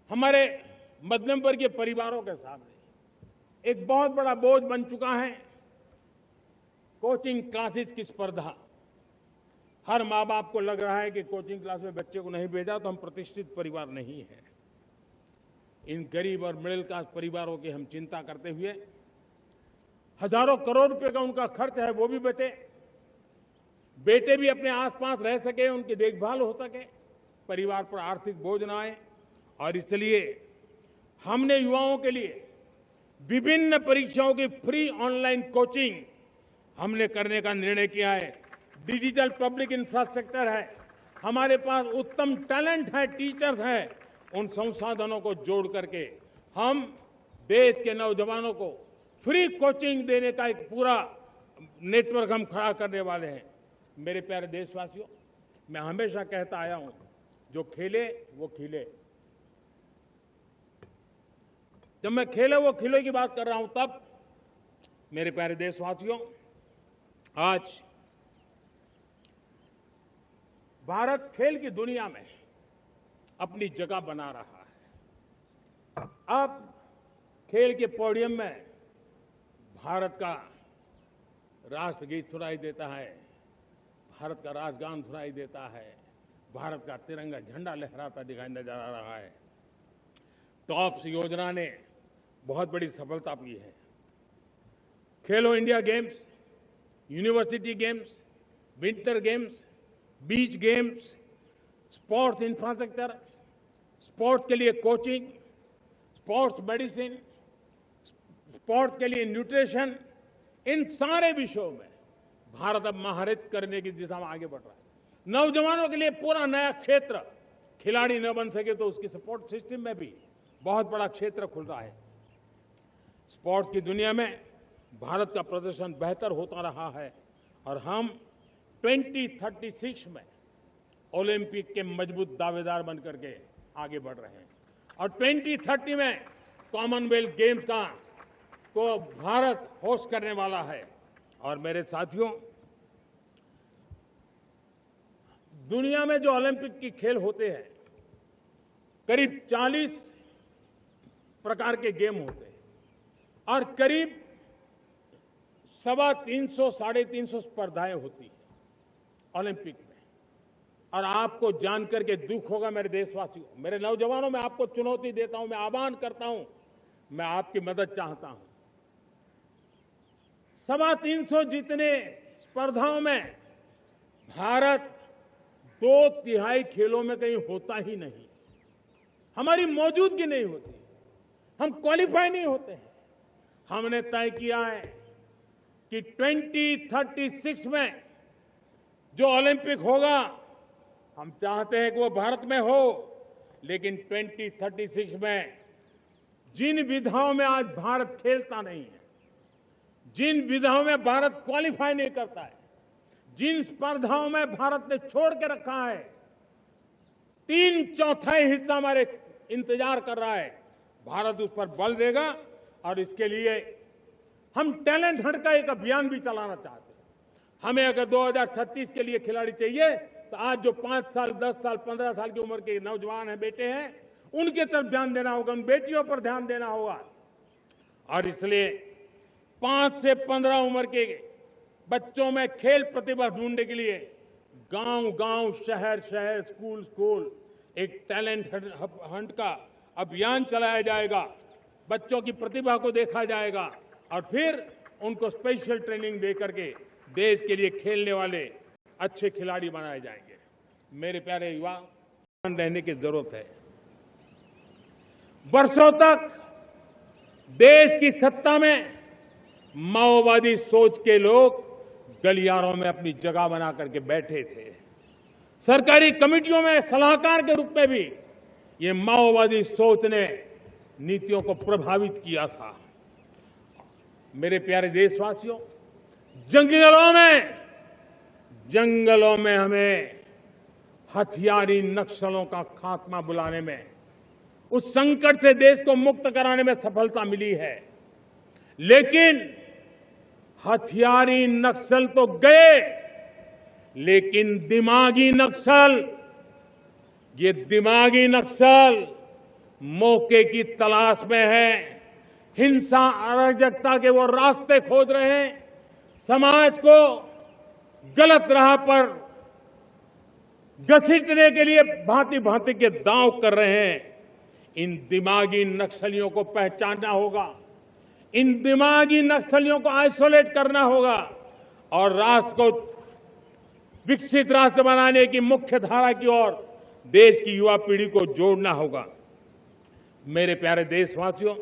हमारे मध्यम वर्गीय परिवारों के सामने एक बहुत बड़ा बोझ बन चुका है कोचिंग क्लासेस की स्पर्धा। हर माँ बाप को लग रहा है कि कोचिंग क्लास में बच्चे को नहीं भेजा तो हम प्रतिष्ठित परिवार नहीं है। इन गरीब और मिडिल क्लास परिवारों की हम चिंता करते हुए हजारों करोड़ रुपए का उनका खर्च है वो भी बचे, बेटे भी अपने आसपास रह सके, उनकी देखभाल हो सके, परिवार पर आर्थिक बोझ न आए। और इसलिए हमने युवाओं के लिए विभिन्न परीक्षाओं की फ्री ऑनलाइन कोचिंग हमने करने का निर्णय किया है। डिजिटल पब्लिक इंफ्रास्ट्रक्चर है, हमारे पास उत्तम टैलेंट है, टीचर्स हैं, उन संसाधनों को जोड़ करके हम देश के नौजवानों को फ्री कोचिंग देने का एक पूरा नेटवर्क हम खड़ा करने वाले हैं। मेरे प्यारे देशवासियों, मैं हमेशा कहता आया हूं, जो खेले वो खिले। जब मैं खेले वो खिले की बात कर रहा हूं तब मेरे प्यारे देशवासियों, आज भारत खेल की दुनिया में अपनी जगह बना रहा है। अब खेल के पोडियम में भारत का राष्ट्रगीत सुनाई देता है, भारत का राष्ट्रगान सुनाई देता है, भारत का तिरंगा झंडा लहराता दिखाई नजर आ रहा है। टॉप्स योजना ने बहुत बड़ी सफलता पाई है। खेलो India games, university games, winter games, beach games, sports infrastructure, sports के लिए कोचिंग, स्पोर्ट्स मेडिसिन, स्पोर्ट्स के लिए न्यूट्रिशन, इन सारे विषयों में भारत अब महारत करने की दिशा में आगे बढ़ रहा है। नौजवानों के लिए पूरा नया क्षेत्र, खिलाड़ी न बन सके तो उसकी सपोर्ट सिस्टम में भी बहुत बड़ा क्षेत्र खुल रहा है। स्पोर्ट्स की दुनिया में भारत का प्रदर्शन बेहतर होता रहा है और हम 2036 में ओलंपिक के मजबूत दावेदार बनकर के आगे बढ़ रहे हैं और 2030 में कॉमनवेल्थ गेम्स को भारत होस्ट करने वाला है। और मेरे साथियों, दुनिया में जो ओलंपिक की खेल होते हैं, करीब 40 प्रकार के गेम होते हैं और करीब 350 साढ़े 350 स्पर्धाएं होती हैं ओलंपिक में। और आपको जानकर के दुख होगा मेरे देशवासियों, मेरे नौजवानों, मैं आपको चुनौती देता हूं, मैं आह्वान करता हूं, मैं आपकी मदद चाहता हूं। 350 जितने स्पर्धाओं में भारत 2/3 खेलों में कहीं होता ही नहीं, हमारी मौजूदगी नहीं होती, हम क्वालिफाई नहीं होते हैं। हमने तय किया है कि 2036 में जो ओलंपिक होगा, हम चाहते हैं कि वो भारत में हो, लेकिन 2036 में जिन विधाओं में आज भारत खेलता नहीं है, जिन विधाओं में भारत क्वालिफाई नहीं करता है, जिन स्पर्धाओं में भारत ने छोड़ के रखा है, 3/4 हिस्सा हमारे इंतजार कर रहा है। भारत उस पर बल देगा और इसके लिए हम टैलेंट हंट का एक अभियान भी चलाना चाहते हैं। हमें अगर 2036 के लिए खिलाड़ी चाहिए तो आज जो 5 साल, 10 साल, 15 साल की उम्र के नौजवान हैं, बेटे हैं, उनके तरफ ध्यान देना होगा, उन बेटियों पर ध्यान देना होगा। और इसलिए 5 से 15 उम्र के बच्चों में खेल प्रतिभा ढूंढने के लिए गांव-गांव, शहर-शहर, स्कूल-स्कूल एक टैलेंट हंट का अभियान चलाया जाएगा। बच्चों की प्रतिभा को देखा जाएगा और फिर उनको स्पेशल ट्रेनिंग दे करके देश के लिए खेलने वाले अच्छे खिलाड़ी बनाए जाएंगे। मेरे प्यारे युवा, ध्यान रहने की जरूरत है। वर्षों तक देश की सत्ता में माओवादी सोच के लोग गलियारों में अपनी जगह बना करके बैठे थे। सरकारी कमेटियों में सलाहकार के रूप में भी ये माओवादी सोच ने नीतियों को प्रभावित किया था। मेरे प्यारे देशवासियों, जंगलों में हमें हथियारी नक्सलों का खात्मा बुलाने में, उस संकट से देश को मुक्त कराने में सफलता मिली है। लेकिन हथियारी नक्सल तो गए, लेकिन दिमागी नक्सल, ये दिमागी नक्सल मौके की तलाश में हैं, हिंसा अराजकता के वो रास्ते खोज रहे हैं, समाज को गलत राह पर घसीटने के लिए भांति भांति के दांव कर रहे हैं। इन दिमागी नक्सलियों को पहचानना होगा, इन दिमागी नक्सलियों को आइसोलेट करना होगा और राष्ट्र को विकसित राष्ट्र बनाने की मुख्य धारा की ओर देश की युवा पीढ़ी को जोड़ना होगा। मेरे प्यारे देशवासियों,